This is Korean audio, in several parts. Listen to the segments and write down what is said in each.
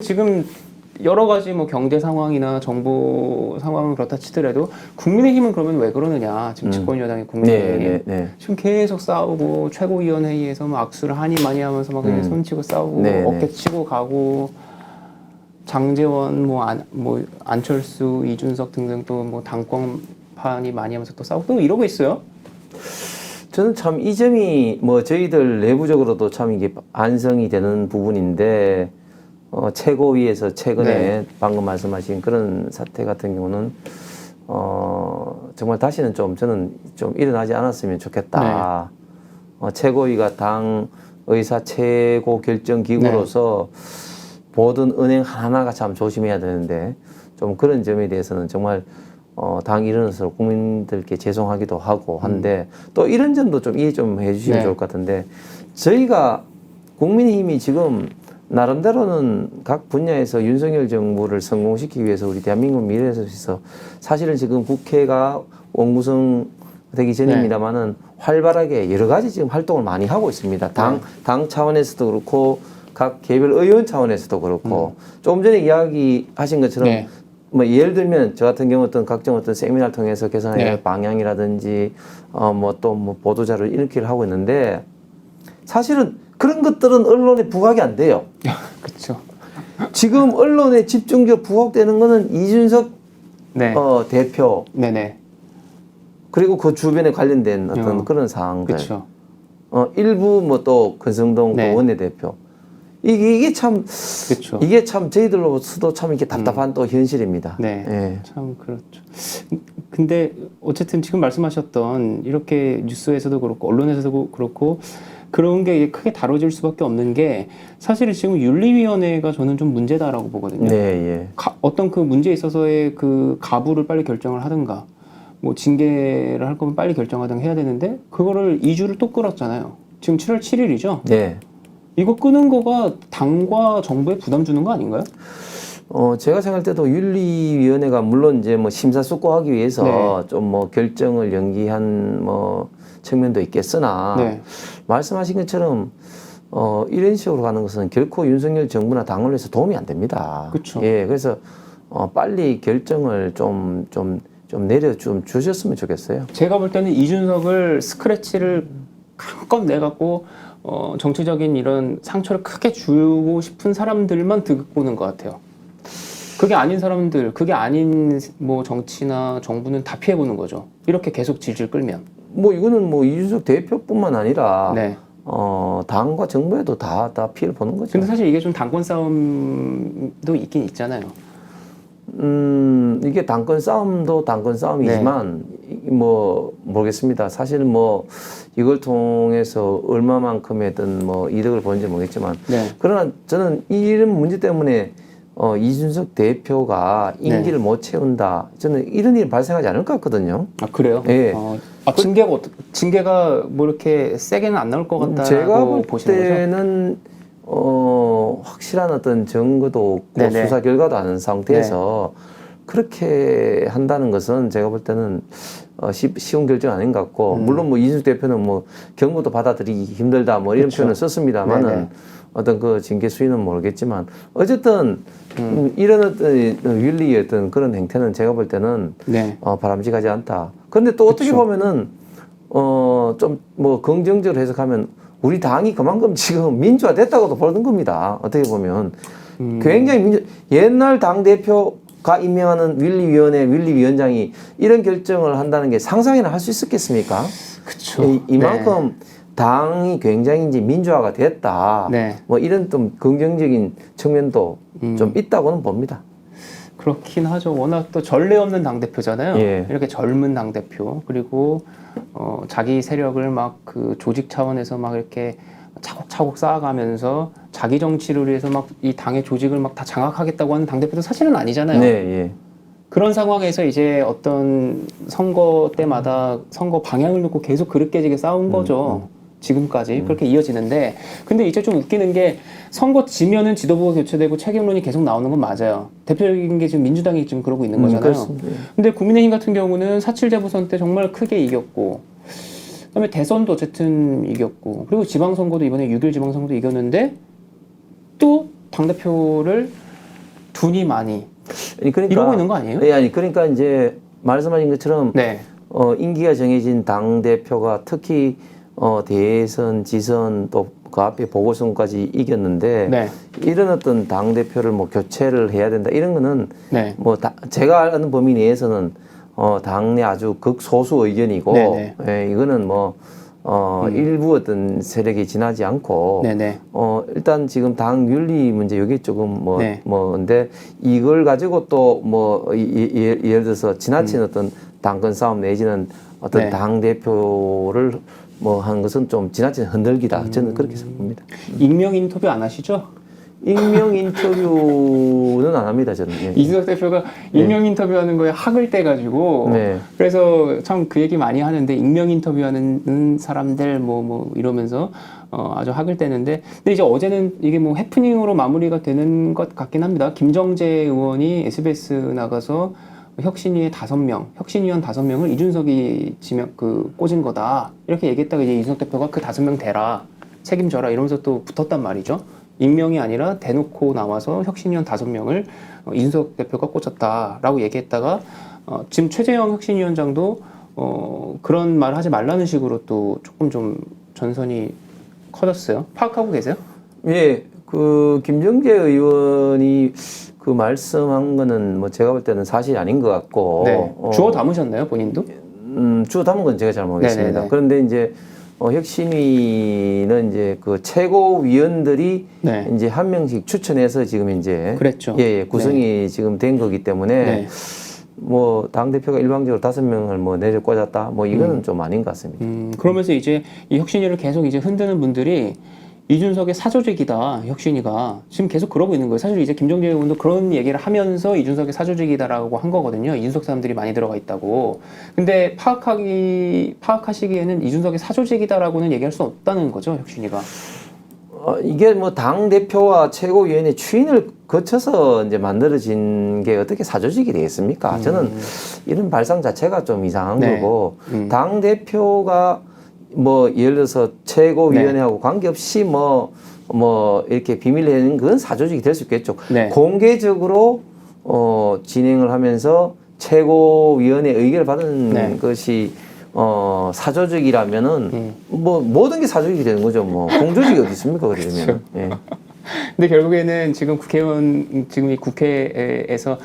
지금 여러 가지 뭐 경제 상황이나 정부 상황은 그렇다 치더라도 국민의힘은 그러면 왜 그러느냐? 지금 집권 여당이 국민의힘 지금 계속 싸우고 최고위원회의에서 막 악수를 하니 많이 하면서 막 그냥 손치고 싸우고 어깨 치고 가고 장제원 뭐 안철수 이준석 등등 또 뭐 당권판이 많이 하면서 또 싸우고 또 이러고 있어요. 저는 참 이 점이 뭐 저희들 내부적으로도 참 이게 반성이 되는 부분인데 최고위에서 최근에 방금 말씀하신 그런 사태 같은 경우는 정말 다시는 저는 좀 일어나지 않았으면 좋겠다. 최고위가 당 의사 최고 결정 기구로서 모든 은행 하나하나가 참 조심해야 되는데 좀 그런 점에 대해서는 정말 당 일원으로서 국민들께 죄송하기도 하고 한데 또 이런 점도 좀 이해 좀 해주시면 좋을 것 같은데 저희가 국민의힘이 지금 나름대로는 각 분야에서 윤석열 정부를 성공시키기 위해서 우리 대한민국 미래에 있어서 사실은 지금 국회가 원구성되기 전입니다만은 활발하게 여러 가지 지금 활동을 많이 하고 있습니다. 당 차원에서도 그렇고 각 개별 의원 차원에서도 그렇고 조금 전에 이야기하신 것처럼 뭐 예를 들면 저 같은 경우 각종 세미나를 통해서 개선의 방향이라든지 뭐 또 뭐 보도자료를 이렇게 하고 있는데 사실은 그런 것들은 언론에 부각이 안 돼요. 그렇죠. 지금 언론에 집중적으로 부각되는 거는 이준석 대표 그리고 그 주변에 관련된 어떤 그런 사항들. 그쵸. 일부 뭐 또 권성동 원내대표. 이게 참 이게 참 저희들로서도 참 이렇게 답답한 또 현실입니다. 참 그렇죠. 근데 어쨌든 지금 말씀하셨던 이렇게 뉴스에서도 그렇고 언론에서도 그렇고 그런 게 크게 다뤄질 수밖에 없는 게 사실은 지금 윤리위원회가 저는 좀 문제다라고 보거든요. 어떤 그 문제에 있어서의 그 가부를 빨리 결정을 하든가 뭐 징계를 할 거면 빨리 결정하든가 해야 되는데 그거를 2주를 또 끌었잖아요. 지금 7월 7일이죠? 이거 끄는 거가 당과 정부에 부담 주는 거 아닌가요? 제가 생각할 때도 윤리위원회가 물론 이제 뭐 심사숙고하기 위해서 좀 뭐 결정을 연기한 뭐 측면도 있겠으나 말씀하신 것처럼 이런 식으로 가는 것은 결코 윤석열 정부나 당을 위해서 도움이 안 됩니다. 그렇죠. 그래서 빨리 결정을 좀 내려 좀 주셨으면 좋겠어요. 제가 볼 때는 이준석을 스크래치를 한껏 내갖고 정치적인 이런 상처를 크게 주고 싶은 사람들만 듣고 오는 것 같아요. 그게 아닌 사람들, 그게 아닌 뭐 정치나 정부는 다 피해보는 거죠. 이렇게 계속 질질 끌면. 뭐 이거는 뭐 이준석 대표뿐만 아니라 당과 정부에도 다 피해를 보는 거죠. 근데 사실 이게 좀 당권 싸움도 있긴 있잖아요. 이게 당권 싸움이지만 뭐 모르겠습니다. 사실은 뭐 이걸 통해서 얼마만큼의 뭐 이득을 보는지 모르겠지만 그러나 저는 이런 문제 때문에 이준석 대표가 임기를 못 채운다. 저는 이런 일이 발생하지 않을 것 같거든요. 아 그래요? 징계가 뭐 이렇게 세게는 안 나올 것 같다고 제가 볼 보시는 때는 확실한 어떤 증거도 없고 수사 결과도 안 상태에서 그렇게 한다는 것은 제가 볼 때는 쉬운 결정 아닌 것 같고 물론 뭐 이준석 대표는 뭐 경고도 받아들이기 힘들다 뭐 이런 표현을 썼습니다만은 어떤 그 징계 수위는 모르겠지만 어쨌든 이런 어떤 윤리의 어떤 그런 행태는 제가 볼 때는 바람직하지 않다. 그런데 또 어떻게 보면은 좀 뭐 긍정적으로 해석하면 우리 당이 그만큼 지금 민주화됐다고도 보는 겁니다. 어떻게 보면 굉장히 옛날 당 대표가 임명하는 윤리위원장이 이런 결정을 한다는 게 상상이나 할 수 있었겠습니까? 그렇죠. 이만큼 당이 굉장히 이제 민주화가 됐다. 뭐 이런 좀 긍정적인 측면도 좀 있다고는 봅니다. 그렇긴 하죠. 워낙 또 전례 없는 당대표잖아요. 이렇게 젊은 당대표. 그리고 자기 세력을 막 그 조직 차원에서 막 이렇게 차곡차곡 쌓아가면서 자기 정치를 위해서 막 이 당의 조직을 막 다 장악하겠다고 하는 당대표도 사실은 아니잖아요. 그런 상황에서 이제 어떤 선거 때마다 선거 방향을 놓고 계속 그릇 깨지게 싸운 거죠. 지금까지 그렇게 이어지는데 근데 이제 좀 웃기는 게 선거 지면은 지도부가 교체되고 책임론이 계속 나오는 건 맞아요. 대표적인 게 지금 민주당이 지금 그러고 있는 거잖아요. 근데 국민의힘 같은 경우는 4.7 재보선 때 정말 크게 이겼고 그다음에 대선도 어쨌든 이겼고 그리고 지방선거도 이번에 6.1 지방선거도 이겼는데 또 당대표를 돈이 많이 그러니까 이러고 있는 거 아니에요? 네, 아니 그러니까 이제 말씀하신 것처럼 네. 임기가 정해진 당 대표가 특히 대선, 지선 또 그 앞에 보궐선거까지 이겼는데 네. 이런 어떤 당 대표를 뭐 교체를 해야 된다 이런 거는 네. 뭐 제가 아는 범위 내에서는 당내 아주 극소수 의견이고 네네. 예, 이거는 뭐 일부 어떤 세력이 지나지 않고 네네. 일단 지금 당 윤리 문제 여기 조금 네. 근데 이걸 가지고 또 뭐 예를 들어서 지나친 어떤 당권 싸움 내지는 어떤 네. 당 대표를 뭐 하는 것은 좀 지나친 흔들기다. 저는 그렇게 생각합니다. 익명 인터뷰 안 하시죠? 익명 인터뷰는 안 합니다. 저는. 예. 이준석 대표가 익명 인터뷰하는 거에 학을 떼가지고 네. 그래서 참 그 얘기 많이 하는데 익명 인터뷰하는 사람들 뭐 이러면서 아주 학을 떼는데 근데 이제 어제는 이게 뭐 해프닝으로 마무리가 되는 것 같긴 합니다. 김정재 의원이 SBS 나가서 혁신위의 5명, 혁신위원 5명을 이준석이 꽂은 거다 이렇게 얘기했다가 이제 이준석 대표가 그 5명 대라 책임져라 이러면서 또 붙었단 말이죠. 익명이 아니라 대놓고 나와서 혁신위원 5명을 이준석 대표가 꽂았다라고 얘기했다가 지금 최재형 혁신위원장도 그런 말 하지 말라는 식으로 또 조금 좀 전선이 커졌어요. 파악하고 계세요? 예, 그 김정재 의원이 그 말씀한 거는 뭐 제가 볼 때는 사실이 아닌 것 같고. 네. 주워 담으셨나요, 본인도? 주워 담은 건 제가 잘 모르겠습니다. 네네네. 그런데 이제 혁신위는 이제 그 최고위원들이 네. 이제 한 명씩 추천해서 지금 이제 그랬죠. 예, 구성이 지금 된 거기 때문에 네. 뭐 당대표가 일방적으로 5명을 뭐 내려 꽂았다 뭐 이거는 좀 아닌 것 같습니다. 그러면서 이제 이 혁신위를 계속 이제 흔드는 분들이 이준석의 사조직이다, 혁신위가. 지금 계속 그러고 있는 거예요. 사실 이제 김정재 의원도 그런 얘기를 하면서 이준석의 사조직이다라고 한 거거든요. 이준석 사람들이 많이 들어가 있다고. 근데 파악하시기에는 이준석의 사조직이다라고는 얘기할 수 없다는 거죠, 혁신위가. 이게 뭐 당 대표와 최고위원회 추인을 거쳐서 이제 만들어진 게 어떻게 사조직이 되겠습니까? 저는 이런 발상 자체가 좀 이상한 네. 거고 당 대표가 뭐 예를 들어서 최고위원회하고 네. 관계없이 뭐 이렇게 비밀 내는 그건 사조직이 될 수 있겠죠. 네. 공개적으로 진행을 하면서 최고위원회 의견을 받은 네. 것이 사조직이라면은 뭐 모든 게 사조직이 되는 거죠. 뭐 공조직이 어디 있습니까? 그러면. 예. 근데 결국에는 지금 지금 이 국회에서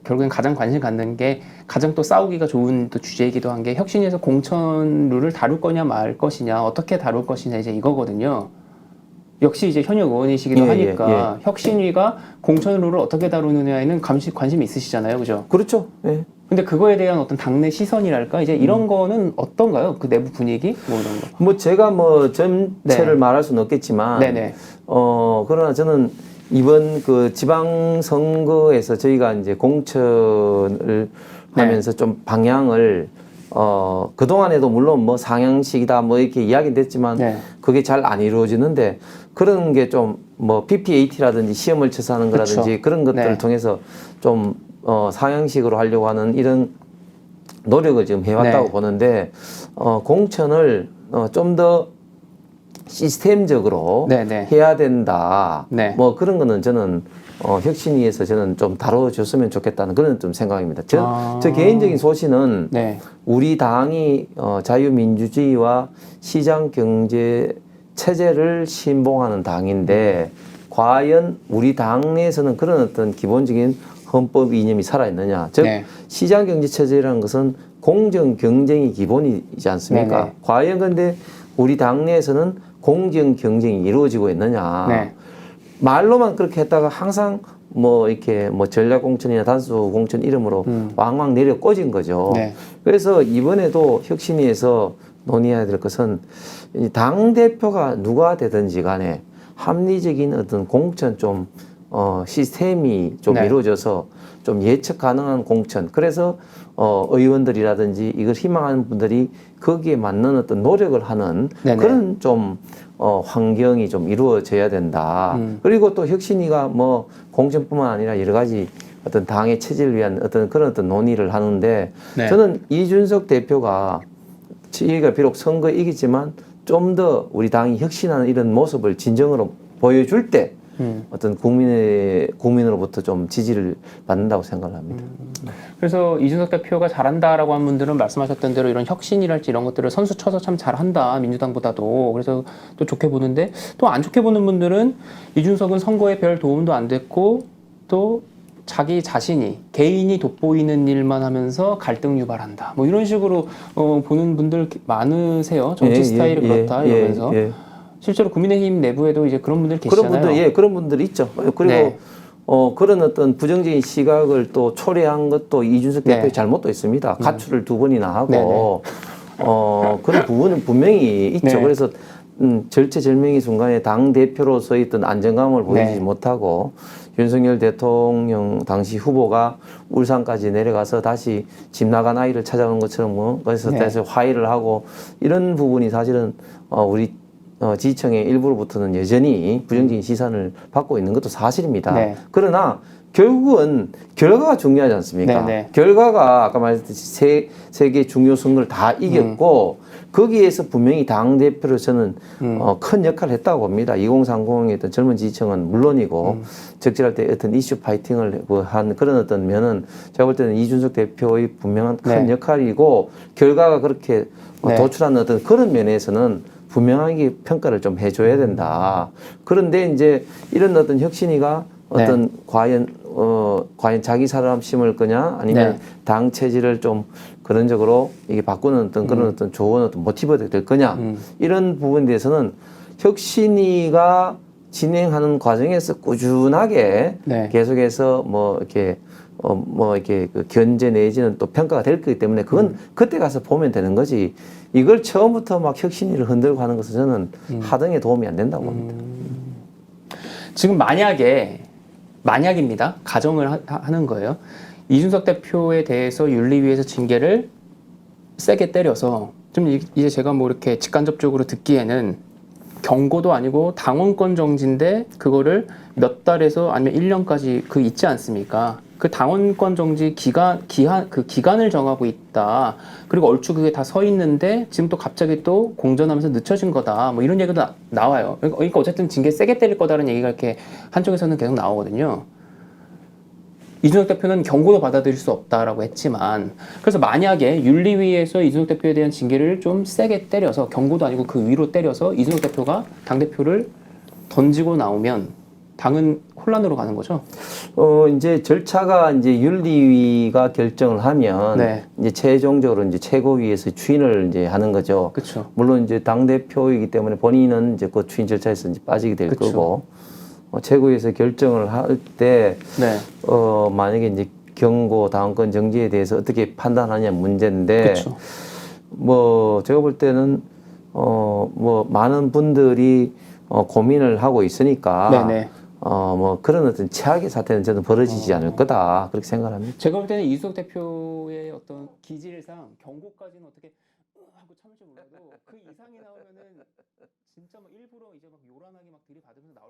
결국엔 가장 관심 갖는 게 가장 또 싸우기가 좋은 또 주제이기도 한 게 혁신위에서 공천 룰을 다룰 거냐 말 것이냐 어떻게 다룰 것이냐 이제 이거거든요. 역시 이제 현역 의원이시기도 하니까 혁신위가 공천 룰을 어떻게 다루느냐에는 관심이 있으시잖아요, 그죠? 그렇죠. 예. 근데 그거에 대한 어떤 당내 시선이랄까 이제 이런 거는 어떤가요? 그 내부 분위기 뭐 이런 거. 뭐 제가 뭐 전체를 네. 말할 수는 없겠지만, 네네. 그러나 저는 이번 그 지방선거에서 저희가 이제 공천을 하면서 좀 방향을 그동안에도 물론 뭐 상향식이다 뭐 이렇게 이야기는 됐지만 네. 그게 잘 안 이루어지는데 그런 게 좀 뭐 PPAT라든지 시험을 쳐서 하는 거라든지 그쵸. 그런 것들을 네. 통해서 좀 상향식으로 하려고 하는 이런 노력을 지금 해왔다고 네. 보는데 공천을 좀 더 시스템적으로 네네. 해야 된다. 네. 뭐 그런 거는 저는 혁신위에서 저는 좀 다뤄줬으면 좋겠다는 그런 좀 생각입니다. 저 개인적인 소신은 네. 우리 당이 자유민주주의와 시장 경제 체제를 신봉하는 당인데 과연 우리 당 내에서는 그런 어떤 기본적인 헌법 이념이 살아있느냐. 즉 네. 시장 경제 체제라는 것은 공정 경쟁이 기본이지 않습니까? 네네. 과연 근데 우리 당 내에서는 공정 경쟁이 이루어지고 있느냐. 네. 말로만 그렇게 했다가 항상 뭐 이렇게 뭐 전략 공천이나 단수 공천 이름으로 왕왕 내려 꽂은 거죠. 네. 그래서 이번에도 혁신위에서 논의해야 될 것은 당 대표가 누가 되든지 간에 합리적인 어떤 공천 좀 시스템이 좀 네. 이루어져서 좀 예측 가능한 공천. 그래서 의원들이라든지 이걸 희망하는 분들이 거기에 맞는 어떤 노력을 하는 네네. 그런 좀 환경이 좀 이루어져야 된다. 그리고 또 혁신위가 뭐 공천뿐만 아니라 여러 가지 어떤 당의 체제를 위한 어떤 그런 어떤 논의를 하는데 네. 저는 이준석 대표가 저희가 비록 선거에 이기지만 좀 더 우리 당이 혁신하는 이런 모습을 진정으로 보여줄 때 어떤 국민으로부터 좀 지지를 받는다고 생각을 합니다. 그래서 이준석 대표가 잘한다라고 한 분들은 말씀하셨던 대로 이런 혁신이랄지 이런 것들을 선수 쳐서 참 잘한다, 민주당보다도. 그래서 또 좋게 보는데, 또 안 좋게 보는 분들은 이준석은 선거에 별 도움도 안 됐고 또 자기 자신이 개인이 돋보이는 일만 하면서 갈등 유발한다, 뭐 이런 식으로 보는 분들 많으세요. 정치 스타일이 그렇다 이러면서. 실제로 국민의힘 내부에도 이제 그런 분들 계시잖아요. 그런 분들이 있죠. 그리고 네. 그런 어떤 부정적인 시각을 또 초래한 것도 이준석 대표의 네. 잘못도 있습니다. 가출을 2번이나 하고 그런 부분은 분명히 있죠. 네. 그래서 절체절명의 순간에 당 대표로서의 어떤 안정감을 보이지 못하고 윤석열 대통령 당시 후보가 울산까지 내려가서 다시 집 나간 아이를 찾아오는 것처럼 그래서 다시 화해를 하고 이런 부분이 사실은 우리 지지층의 일부로부터는 여전히 부정적인 시선을 받고 있는 것도 사실입니다. 그러나 결국은 결과가 중요하지 않습니까? 결과가 아까 말했듯이 세 개 중요 선거를 다 이겼고 거기에서 분명히 당대표로 저는 큰 역할을 했다고 봅니다. 2030의 어떤 젊은 지지층은 물론이고 적절할 때 어떤 이슈 파이팅을 한 그런 어떤 면은 제가 볼 때는 이준석 대표의 분명한 큰 역할이고 결과가 그렇게 도출하는 어떤 그런 면에서는 분명하게 평가를 좀 해줘야 된다. 그런데 이제 이런 어떤 혁신이가 어떤 과연 자기 사람 심을 거냐 아니면 당 체질을 좀 근원적으로 이게 바꾸는 어떤 그런 어떤 좋은 어떤 모티브가 될 거냐 이런 부분에 대해서는 혁신이가 진행하는 과정에서 꾸준하게 계속해서 이렇게 그 견제 내지는 또 평가가 될 거기 때문에 그건 그때 가서 보면 되는 거지. 이걸 처음부터 막 혁신이를 흔들고 하는 것은 저는 하등에 도움이 안 된다고 봅니다. 지금 만약입니다. 가정을 하는 거예요. 이준석 대표에 대해서 윤리위에서 징계를 세게 때려서 좀 이제 제가 뭐 이렇게 직간접적으로 듣기에는 경고도 아니고 당원권 정지인데 그거를 몇 달에서 아니면 1년까지 그 있지 않습니까? 그 당원권 정지 그 기간을 정하고 있다. 그리고 얼추 그게 다 서 있는데 지금 또 갑자기 또 공전하면서 늦춰진 거다. 뭐 이런 얘기도 나와요. 그러니까 어쨌든 징계 세게 때릴 거다라는 얘기가 이렇게 한쪽에서는 계속 나오거든요. 이준석 대표는 경고도 받아들일 수 없다라고 했지만, 그래서 만약에 윤리위에서 이준석 대표에 대한 징계를 좀 세게 때려서, 경고도 아니고 그 위로 때려서 이준석 대표가 당대표를 던지고 나오면 당은 혼란으로 가는 거죠? 이제 절차가 이제 윤리위가 결정을 하면 이제 최종적으로 이제 최고위에서 추인을 이제 하는 거죠. 그렇죠. 물론 이제 당 대표이기 때문에 본인은 이제 그 추인 절차에서 이제 빠지게 될 거고. 최고위에서 결정을 할 때, 만약에 이제 경고, 당원권 정지에 대해서 어떻게 판단하냐 문제인데, 제가 볼 때는, 많은 분들이 고민을 하고 있으니까, 그런 어떤 최악의 사태는 저는 벌어지지 않을 거다. 그렇게 생각합니다. 제가 볼 때는 이준석 대표의 어떤 기질상 경고까지는 어떻게 하고 참을지 몰라도 그 이상이 나오면은 진짜 막 일부러 이제 막 요란하게 막 들이받으면서 나올 것